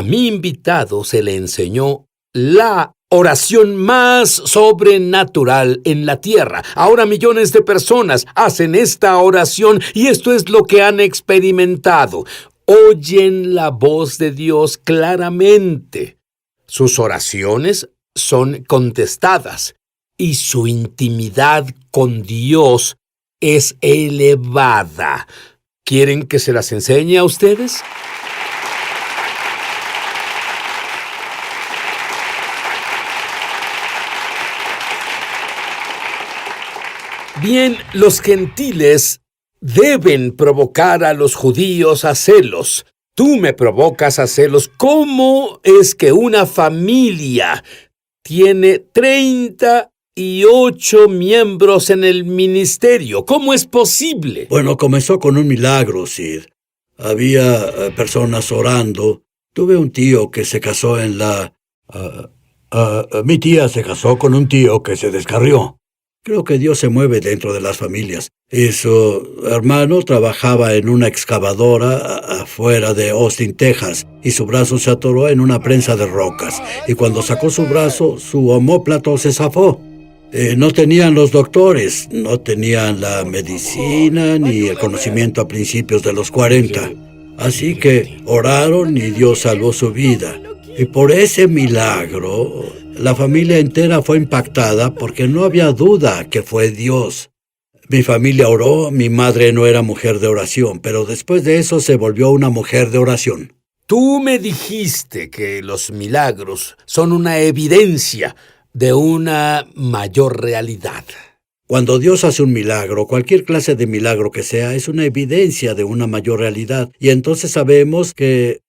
A mi invitado se le enseñó la oración más sobrenatural en la tierra. Ahora millones de personas hacen esta oración y esto es lo que han experimentado. Oyen la voz de Dios claramente. Sus oraciones son contestadas y su intimidad con Dios es elevada. ¿Quieren que se las enseñe a ustedes? Bien, los gentiles deben provocar a los judíos a celos. Tú me provocas a celos. ¿Cómo es que una familia tiene 38 miembros en el ministerio? ¿Cómo es posible? Bueno, comenzó con un milagro, Sid. Había personas orando. Tuve un tío que se casó en la... mi tía se casó con un tío que se descarrió. Creo que Dios se mueve dentro de las familias. Y su hermano trabajaba en una excavadora afuera de Austin, Texas, y su brazo se atoró en una prensa de rocas. Y cuando sacó su brazo, su omóplato se zafó. No tenían los doctores, no tenían la medicina ni el conocimiento a principios de los 40. Así que oraron y Dios salvó su vida. Y por ese milagro, la familia entera fue impactada porque no había duda que fue Dios. Mi familia oró, mi madre no era mujer de oración, pero después de eso se volvió una mujer de oración. Tú me dijiste que los milagros son una evidencia de una mayor realidad. Cuando Dios hace un milagro, cualquier clase de milagro que sea, es una evidencia de una mayor realidad. Y entonces sabemos que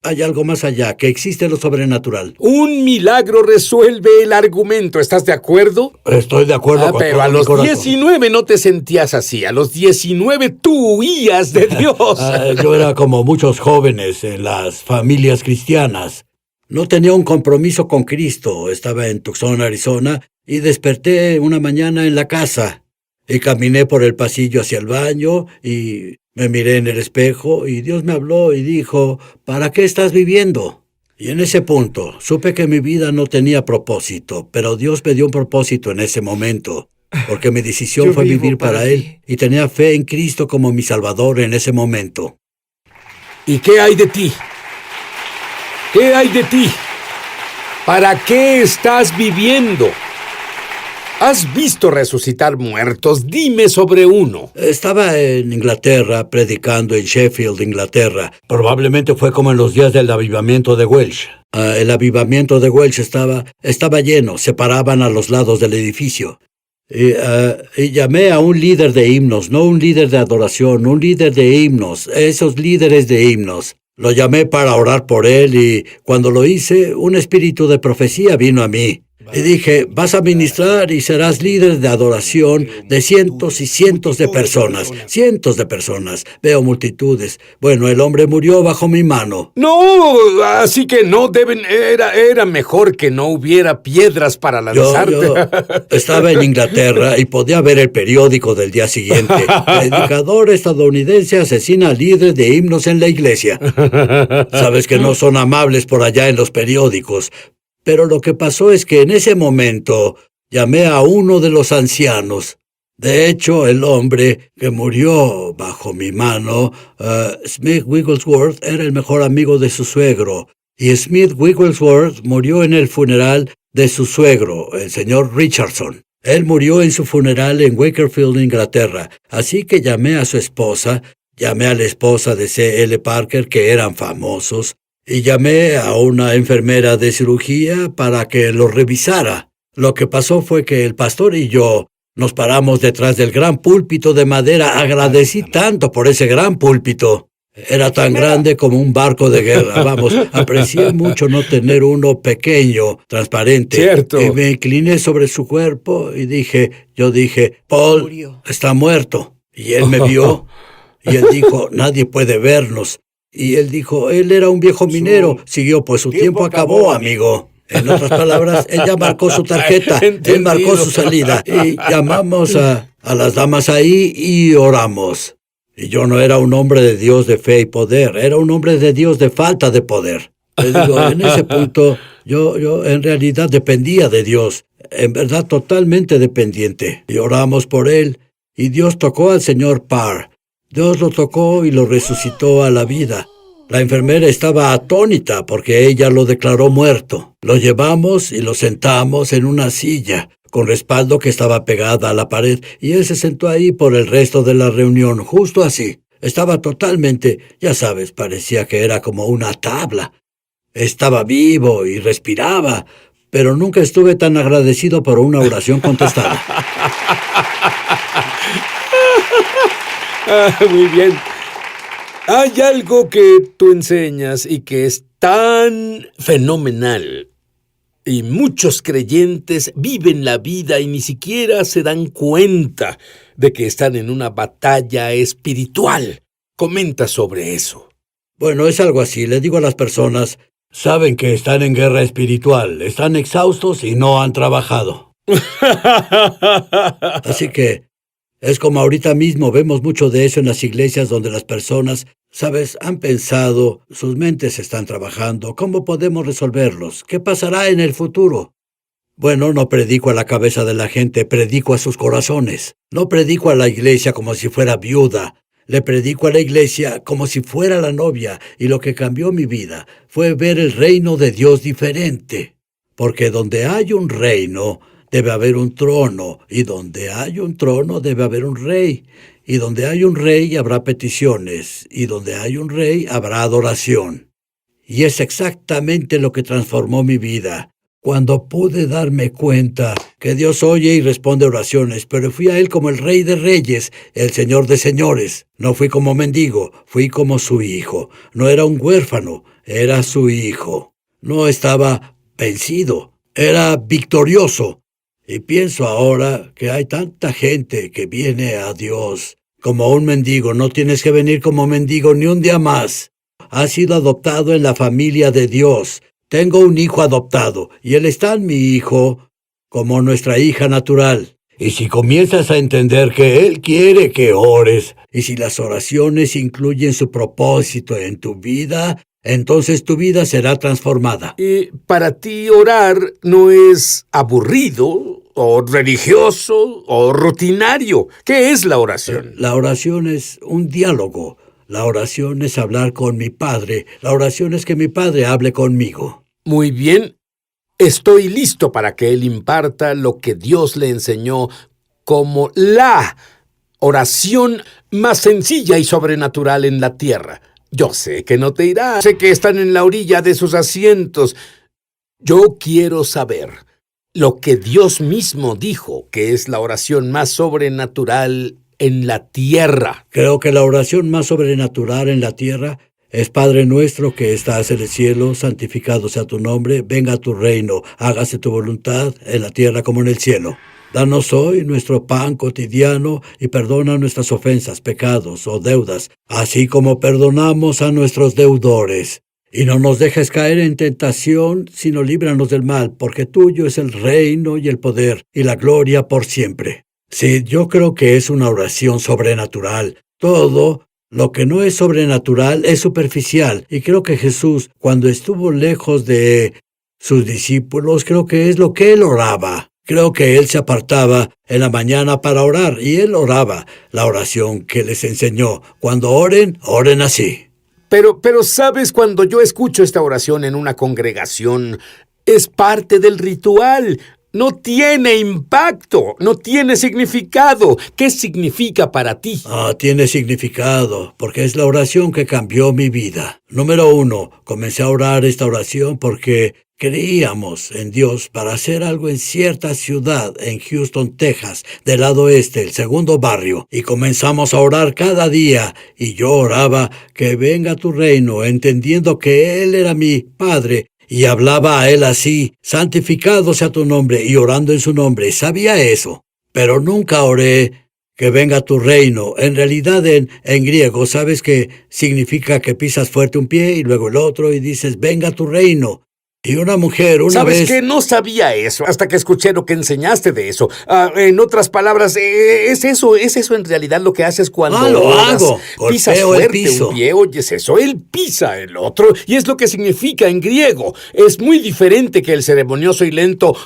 hay algo más allá, que existe lo sobrenatural. Un milagro resuelve el argumento, ¿estás de acuerdo? Estoy de acuerdo con pero todo a los mi corazón. 19 no te sentías así. A los 19 tú huías de Dios. Yo era como muchos jóvenes en las familias cristianas. No tenía un compromiso con Cristo. Estaba en Tucson, Arizona, y desperté una mañana en la casa. Y caminé por el pasillo hacia el baño y me miré en el espejo y Dios me habló y dijo, ¿para qué estás viviendo? Y en ese punto supe que mi vida no tenía propósito, pero Dios me dio un propósito en ese momento, porque mi decisión fue vivir para Él y tenía fe en Cristo como mi Salvador en ese momento. ¿Y qué hay de ti? ¿Qué hay de ti? ¿Para qué estás viviendo? ¿Has visto resucitar muertos? Dime sobre uno. Estaba en Inglaterra, predicando en Sheffield, Inglaterra. Probablemente fue como en los días del avivamiento de Welsh. El avivamiento de Welsh estaba lleno, se paraban a los lados del edificio. Y llamé a un líder de himnos, no un líder de adoración, un líder de himnos, esos líderes de himnos. Lo llamé para orar por él y cuando lo hice, un espíritu de profecía vino a mí. Y dije, vas a ministrar y serás líder de adoración de cientos y cientos de personas. Cientos de personas. Veo multitudes. Bueno, el hombre murió bajo mi mano. No, así que no deben... Era mejor que no hubiera piedras para lanzarte. Yo estaba en Inglaterra y podía ver el periódico del día siguiente. Predicador estadounidense asesina a líder de himnos en la iglesia. Sabes que no son amables por allá en los periódicos. Pero lo que pasó es que en ese momento llamé a uno de los ancianos. De hecho, el hombre que murió bajo mi mano, Smith Wigglesworth, era el mejor amigo de su suegro. Y Smith Wigglesworth murió en el funeral de su suegro, el señor Richardson. Él murió en su funeral en Wakefield, Inglaterra. Así que llamé a su esposa, llamé a la esposa de C.L. Parker, que eran famosos, y llamé a una enfermera de cirugía para que lo revisara. Lo que pasó fue que el pastor y yo nos paramos detrás del gran púlpito de madera. Agradecí tanto por ese gran púlpito. Era tan grande como un barco de guerra. Vamos, aprecié mucho no tener uno pequeño, transparente. Cierto. Y me incliné sobre su cuerpo y yo dije, Paul está muerto. Y él me vio y él dijo, nadie puede vernos. Y él dijo, él era un viejo minero. Siguió, pues su tiempo acabó, amigo. En otras palabras, él ya marcó su tarjeta. Él marcó su salida. Y llamamos a las damas ahí y oramos. Y yo no era un hombre de Dios de fe y poder. Era un hombre de Dios de falta de poder. Te digo, en ese punto yo en realidad dependía de Dios, en verdad totalmente dependiente. Y oramos por él, y Dios tocó al señor Parr. Dios lo tocó y lo resucitó a la vida. La enfermera estaba atónita porque ella lo declaró muerto. Lo llevamos y lo sentamos en una silla, con respaldo que estaba pegada a la pared, y él se sentó ahí por el resto de la reunión, justo así. Estaba totalmente, ya sabes, parecía que era como una tabla. Estaba vivo y respiraba, pero nunca estuve tan agradecido por una oración contestada. Muy bien. Hay algo que tú enseñas y que es tan fenomenal. Y muchos creyentes viven la vida y ni siquiera se dan cuenta de que están en una batalla espiritual. Comenta sobre eso. Bueno, es algo así. Le digo a las personas, saben que están en guerra espiritual, están exhaustos y no han trabajado. Así que es como ahorita mismo vemos mucho de eso en las iglesias donde las personas, sabes, han pensado, sus mentes están trabajando, ¿cómo podemos resolverlos? ¿Qué pasará en el futuro? Bueno, no predico a la cabeza de la gente, predico a sus corazones. No predico a la iglesia como si fuera viuda. Le predico a la iglesia como si fuera la novia, y lo que cambió mi vida fue ver el reino de Dios diferente. Porque donde hay un reino, debe haber un trono, y donde hay un trono debe haber un rey, y donde hay un rey habrá peticiones, y donde hay un rey habrá adoración. Y es exactamente lo que transformó mi vida, cuando pude darme cuenta que Dios oye y responde oraciones, pero fui a Él como el Rey de Reyes, el Señor de Señores. No fui como mendigo, fui como su hijo. No era un huérfano, era su hijo. No estaba vencido, era victorioso. Y pienso ahora que hay tanta gente que viene a Dios como un mendigo. No tienes que venir como mendigo ni un día más. Has sido adoptado en la familia de Dios. Tengo un hijo adoptado, y él es tan mi hijo como nuestra hija natural. Y si comienzas a entender que Él quiere que ores, y si las oraciones incluyen su propósito en tu vida, entonces tu vida será transformada. Para ti orar no es aburrido, o religioso, o rutinario. ¿Qué es la oración? La oración es un diálogo. La oración es hablar con mi Padre. La oración es que mi Padre hable conmigo. Muy bien. Estoy listo para que Él imparta lo que Dios le enseñó como la oración más sencilla y sobrenatural en la tierra. Yo sé que no te irá. Sé que están en la orilla de sus asientos. Yo quiero saber lo que Dios mismo dijo que es la oración más sobrenatural en la tierra. Creo que la oración más sobrenatural en la tierra es Padre nuestro que estás en el cielo, santificado sea tu nombre, venga a tu reino, hágase tu voluntad en la tierra como en el cielo. Danos hoy nuestro pan cotidiano y perdona nuestras ofensas, pecados o deudas, así como perdonamos a nuestros deudores. Y no nos dejes caer en tentación, sino líbranos del mal, porque tuyo es el reino y el poder y la gloria por siempre. Sí, yo creo que es una oración sobrenatural. Todo lo que no es sobrenatural es superficial. Y creo que Jesús, cuando estuvo lejos de sus discípulos, creo que es lo que Él oraba. Creo que Él se apartaba en la mañana para orar, y Él oraba la oración que les enseñó. Cuando oren, oren así. Pero, ¿sabes? Cuando yo escucho esta oración en una congregación, es parte del ritual. No tiene impacto, no tiene significado. ¿Qué significa para ti? Tiene significado, porque es la oración que cambió mi vida. Número 1, comencé a orar esta oración porque creíamos en Dios para hacer algo en cierta ciudad en Houston, Texas, del lado oeste, el segundo barrio, y comenzamos a orar cada día, y yo oraba que venga tu reino, entendiendo que Él era mi Padre, y hablaba a Él así, santificado sea tu nombre, y orando en su nombre. Sabía eso, pero nunca oré que venga tu reino. En realidad en griego, ¿sabes qué significa? Que pisas fuerte un pie y luego el otro y dices, venga tu reino. Y una mujer, una ¿Sabes vez... qué? No sabía eso hasta que escuché lo que enseñaste de eso. En otras palabras, ¿es eso en realidad lo que haces cuando lo oras? hago. Pisas Golpeo el fuerte piso. un pie, oyes eso, él pisa el otro, y es lo que significa en griego. Es muy diferente que el ceremonioso y lento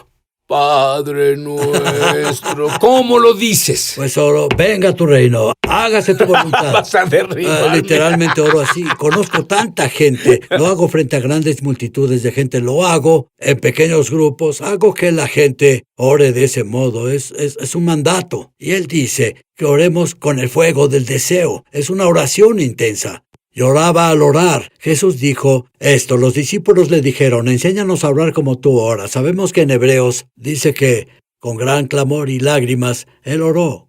Padre nuestro. ¿Cómo lo dices? Pues oro, venga tu reino, hágase tu voluntad. Vas a derribarme. Literalmente oro así. Conozco tanta gente. Lo hago frente a grandes multitudes de gente. Lo hago en pequeños grupos. Hago que la gente ore de ese modo. Es un mandato. Y él dice que oremos con el fuego del deseo. Es una oración intensa. Lloraba al orar. Jesús dijo esto. Los discípulos le dijeron, enséñanos a orar como tú oras. Sabemos que en Hebreos dice que con gran clamor y lágrimas, él oró.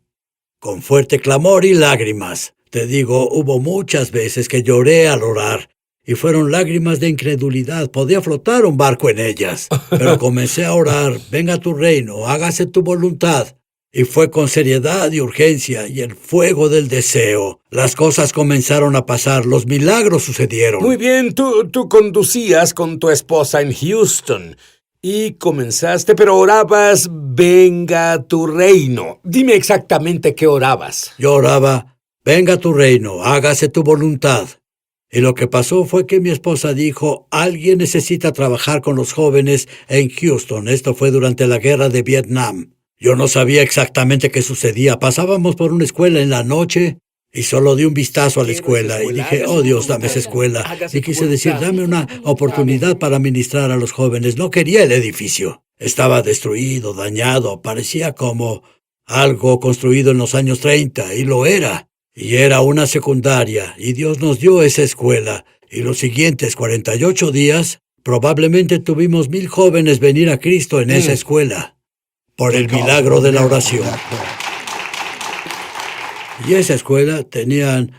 Con fuerte clamor y lágrimas. Te digo, hubo muchas veces que lloré al orar. Y fueron lágrimas de incredulidad. Podía flotar un barco en ellas. Pero comencé a orar, venga tu reino, hágase tu voluntad. Y fue con seriedad y urgencia y el fuego del deseo. Las cosas comenzaron a pasar, los milagros sucedieron. Muy bien, tú conducías con tu esposa en Houston y comenzaste, pero orabas, venga tu reino. Dime exactamente qué orabas. Yo oraba, venga tu reino, hágase tu voluntad. Y lo que pasó fue que mi esposa dijo, alguien necesita trabajar con los jóvenes en Houston. Esto fue durante la guerra de Vietnam. Yo no sabía exactamente qué sucedía. Pasábamos por una escuela en la noche y solo di un vistazo a la escuela y dije, oh Dios, dame esa escuela. Y quise decir, dame una oportunidad para ministrar a los jóvenes. No quería el edificio. Estaba destruido, dañado, parecía como algo construido en los años 30 y lo era. Y era una secundaria y Dios nos dio esa escuela. Y los siguientes 48 días probablemente tuvimos 1000 jóvenes venir a Cristo en esa escuela. Por el milagro de la oración. Y esa escuela tenían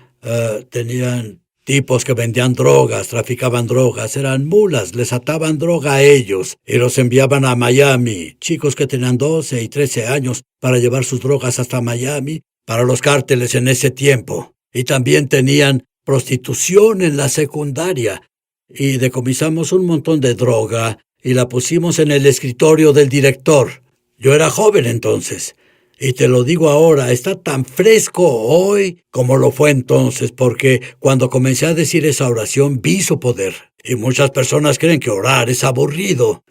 tipos que vendían drogas, traficaban drogas, eran mulas, les ataban droga a ellos y los enviaban a Miami, chicos que tenían 12 y 13 años para llevar sus drogas hasta Miami para los cárteles en ese tiempo. Y también tenían prostitución en la secundaria y decomisamos un montón de droga y la pusimos en el escritorio del director. Yo era joven entonces, y te lo digo ahora, está tan fresco hoy como lo fue entonces, porque cuando comencé a decir esa oración vi su poder. Y muchas personas creen que orar es aburrido.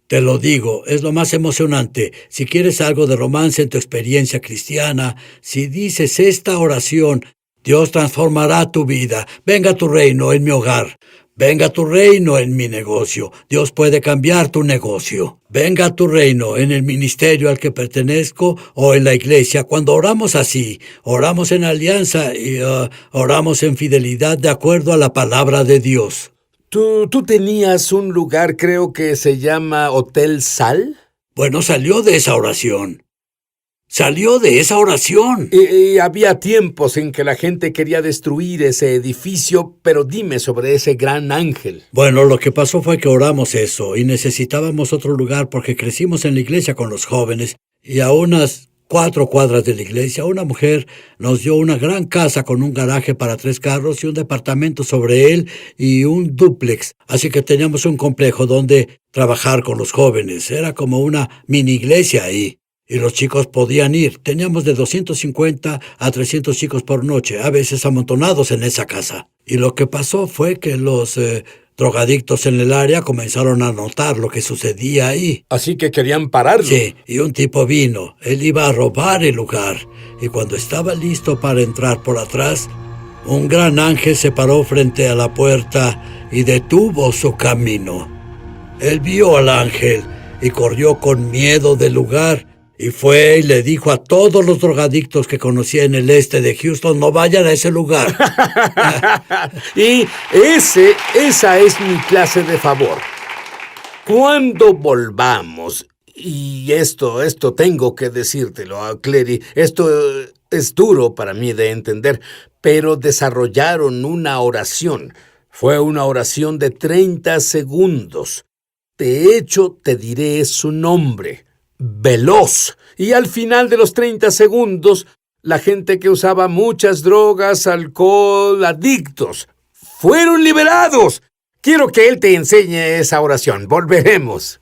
Te lo digo, es lo más emocionante. Si quieres algo de romance en tu experiencia cristiana, si dices esta oración, Dios transformará tu vida. Venga tu reino en mi hogar. Venga tu reino en mi negocio. Dios puede cambiar tu negocio. Venga tu reino en el ministerio al que pertenezco o en la iglesia. Cuando oramos así, oramos en alianza y oramos en fidelidad de acuerdo a la palabra de Dios. ¿Tú tenías un lugar, creo que se llama Hotel Sal? Bueno, salió de esa oración. Salió de esa oración. Y había tiempos en que la gente quería destruir ese edificio, pero dime sobre ese gran ángel. Bueno, lo que pasó fue que oramos eso y necesitábamos otro lugar porque crecimos en la iglesia con los jóvenes y a unas 4 cuadras de la iglesia una mujer nos dio una gran casa con un garaje para 3 carros y un departamento sobre él y un dúplex. Así que teníamos un complejo donde trabajar con los jóvenes. Era como una mini iglesia ahí. Y los chicos podían ir. Teníamos de 250 a 300 chicos por noche, a veces amontonados en esa casa. Y lo que pasó fue que los drogadictos en el área comenzaron a notar lo que sucedía ahí. Así que querían pararlo. Sí, y un tipo vino. Él iba a robar el lugar. Y cuando estaba listo para entrar por atrás, un gran ángel se paró frente a la puerta y detuvo su camino. Él vio al ángel y corrió con miedo del lugar. Y fue y le dijo a todos los drogadictos que conocía en el este de Houston, no vayan a ese lugar. Y esa es mi clase de favor. Cuando volvamos, y esto tengo que decírtelo, Clary, esto es duro para mí de entender, pero desarrollaron una oración. Fue una oración de 30 segundos. De hecho, te diré su nombre. Veloz. Y al final de los 30 segundos, la gente que usaba muchas drogas, alcohol, adictos, fueron liberados. Quiero que él te enseñe esa oración. Volveremos.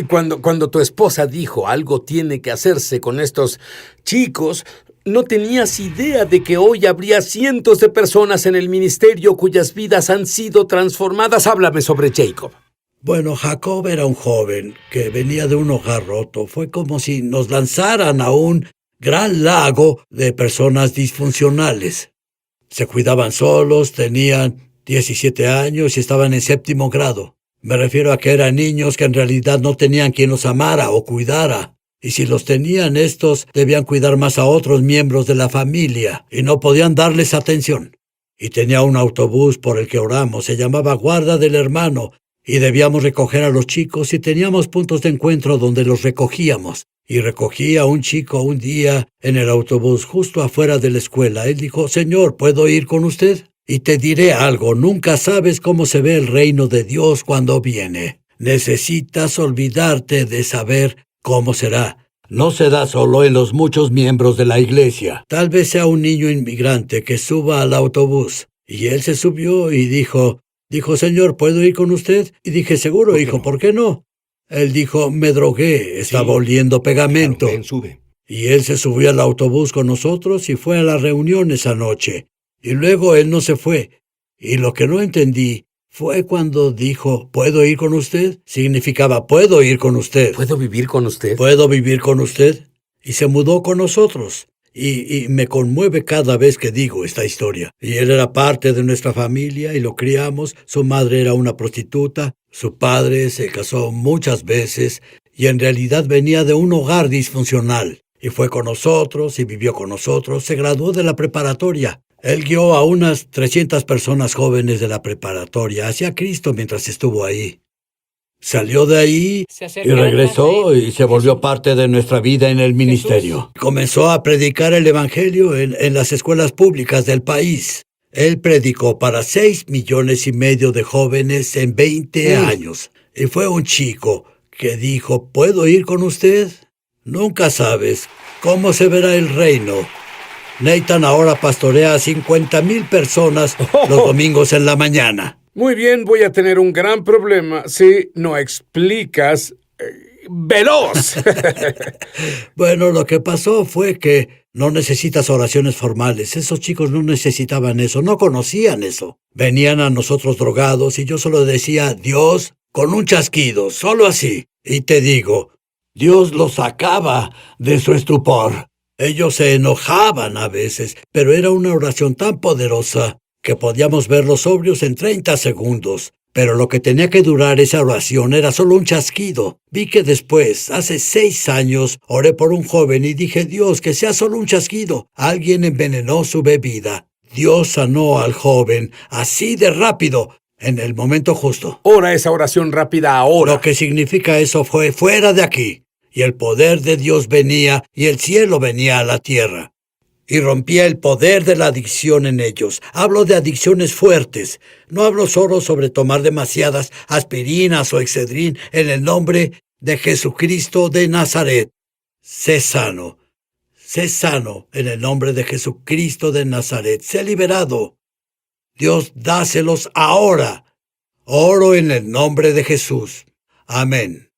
Cuando tu esposa dijo algo tiene que hacerse con estos chicos, no tenías idea de que hoy habría cientos de personas en el ministerio cuyas vidas han sido transformadas. Háblame sobre Jacob. Bueno, Jacob era un joven que venía de un hogar roto. Fue como si nos lanzaran a un gran lago de personas disfuncionales. Se cuidaban solos, tenían 17 años y estaban en 7º grado. Me refiero a que eran niños que en realidad no tenían quien los amara o cuidara. Y si los tenían, estos debían cuidar más a otros miembros de la familia y no podían darles atención. Y tenía un autobús por el que oramos, se llamaba Guarda del Hermano, y debíamos recoger a los chicos y teníamos puntos de encuentro donde los recogíamos. Y recogía a un chico un día en el autobús justo afuera de la escuela. Él dijo, «Señor, ¿puedo ir con usted? Y te diré algo, nunca sabes cómo se ve el reino de Dios cuando viene. Necesitas olvidarte de saber cómo será. No se da solo en los muchos miembros de la iglesia. Tal vez sea un niño inmigrante que suba al autobús». Y él se subió y dijo, «Señor, ¿puedo ir con usted?» Y dije, «Seguro, hijo, ¿por qué no?» Él dijo, «Me drogué, estaba oliendo pegamento». Claro, ven, sube. Y él se subió al autobús con nosotros y fue a la reunión esa noche. Y luego él no se fue. Y lo que no entendí fue cuando dijo, «¿Puedo ir con usted?» Significaba, «¿Puedo ir con usted?» ¿Puedo vivir con usted? ¿Puedo vivir con usted? Y se mudó con nosotros. Y me conmueve cada vez que digo esta historia. Y él era parte de nuestra familia y lo criamos. Su madre era una prostituta. Su padre se casó muchas veces y en realidad venía de un hogar disfuncional. Y fue con nosotros y vivió con nosotros. Se graduó de la preparatoria. Él guió a unas 300 personas jóvenes de la preparatoria hacia Cristo mientras estuvo ahí. Salió de ahí y regresó y se volvió parte de nuestra vida en el ministerio. Comenzó a predicar el evangelio en las escuelas públicas del país. Él predicó para 6,5 millones de jóvenes en 20 años. Y fue un chico que dijo, «¿Puedo ir con usted?» Nunca sabes cómo se verá el reino. Nathan ahora pastorea a 50,000 personas los domingos en la mañana. Muy bien, voy a tener un gran problema si no explicas veloz. Bueno, lo que pasó fue que no necesitas oraciones formales. Esos chicos no necesitaban eso, no conocían eso. Venían a nosotros drogados y yo solo decía, «Dios», con un chasquido, solo así. Y te digo, Dios los sacaba de su estupor. Ellos se enojaban a veces, pero era una oración tan poderosa que podíamos verlos sobrios en 30 segundos. Pero lo que tenía que durar esa oración era solo un chasquido. Vi que después, hace 6 años, oré por un joven y dije, «Dios, que sea solo un chasquido». Alguien envenenó su bebida. Dios sanó al joven, así de rápido, en el momento justo. Ora esa oración rápida ahora. Lo que significa eso fue fuera de aquí. Y el poder de Dios venía y el cielo venía a la tierra. Y rompía el poder de la adicción en ellos. Hablo de adicciones fuertes. No hablo solo sobre tomar demasiadas aspirinas o Excedrin en el nombre de Jesucristo de Nazaret. Sé sano. Sé sano en el nombre de Jesucristo de Nazaret. Sé liberado. Dios, dáselos ahora. Oro en el nombre de Jesús. Amén.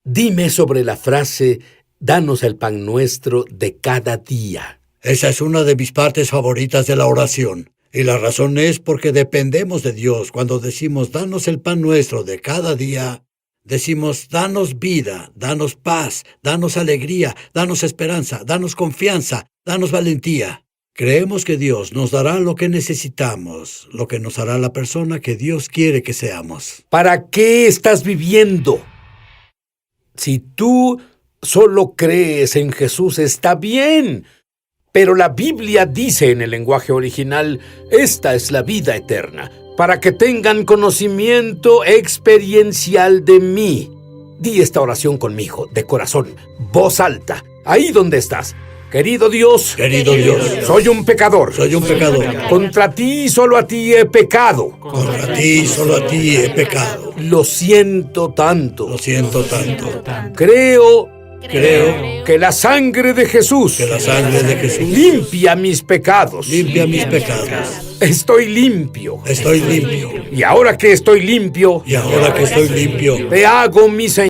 Dime sobre la frase, «Danos el pan nuestro de cada día». Esa es una de mis partes favoritas de la oración. Y la razón es porque dependemos de Dios. Cuando decimos, «Danos el pan nuestro de cada día», decimos, «Danos vida, danos paz, danos alegría, danos esperanza, danos confianza, danos valentía». Creemos que Dios nos dará lo que necesitamos, lo que nos hará la persona que Dios quiere que seamos. ¿Para qué estás viviendo? Si tú solo crees en Jesús, está bien. Pero la Biblia dice en el lenguaje original, «Esta es la vida eterna, para que tengan conocimiento experiencial de mí». Di esta oración conmigo, de corazón, voz alta, ahí donde estás. «Querido Dios, soy un pecador. Contra ti y solo a ti he pecado. Lo siento tanto. Creo Creo que la sangre de Jesús que la sangre de Jesús limpia mis pecados. limpia mis pecados. Estoy limpio. Estoy limpio. Y ahora que estoy limpio, Y ahora que estoy limpio, te hago mi Señor.